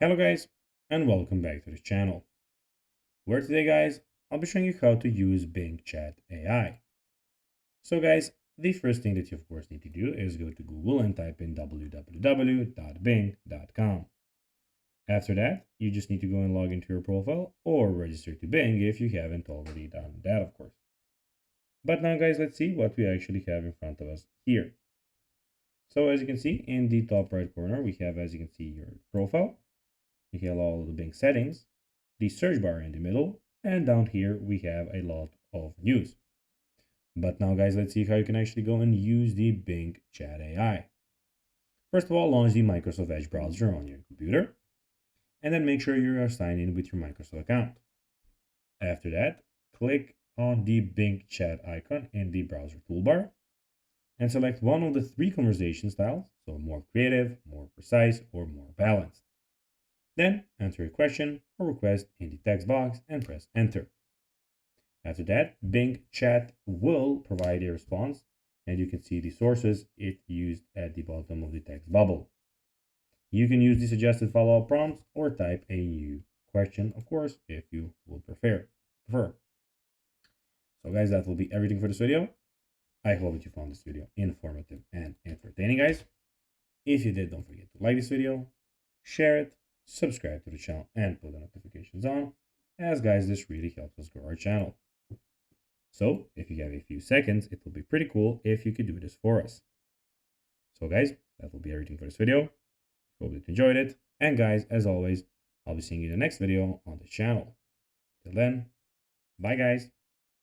Hello guys, and welcome back to this channel, where today guys, I'll be showing you how to use Bing Chat AI. So guys, the first thing that you of course need to do is go to Google and type in www.bing.com. After that, you just need to go and log into your profile or register to Bing if you haven't already done that of course. But now guys, let's see what we actually have in front of us here. So as you can see in the top right corner, we have, as you can see, your profile. You have all the Bing settings, the search bar in the middle, and down here we have a lot of news. But now guys, let's see how you can actually go and use the Bing Chat AI. First of all, launch the Microsoft Edge browser on your computer, and then make sure you are signed in with your Microsoft account. After that, click on the Bing Chat icon in the browser toolbar, and select one of the three conversation styles, so more creative, more precise, or more balanced. Then enter a question or request in the text box and press enter. After that, Bing Chat will provide a response, and you can see the sources it used at the bottom of the text bubble. You can use the suggested follow-up prompts or type a new question, of course, if you would prefer. So guys, that will be everything for this video. I hope that you found this video informative and entertaining, guys. If you did, don't forget to like this video, share it, subscribe to the channel, and put the notifications on, as guys, this really helps us grow our channel. So if you have a few seconds, it will be pretty cool if you could do this for us. So guys, that will be everything for this video. Hope that you enjoyed it, and guys, as always, I'll be seeing you in the next video on the channel. Till then, bye guys.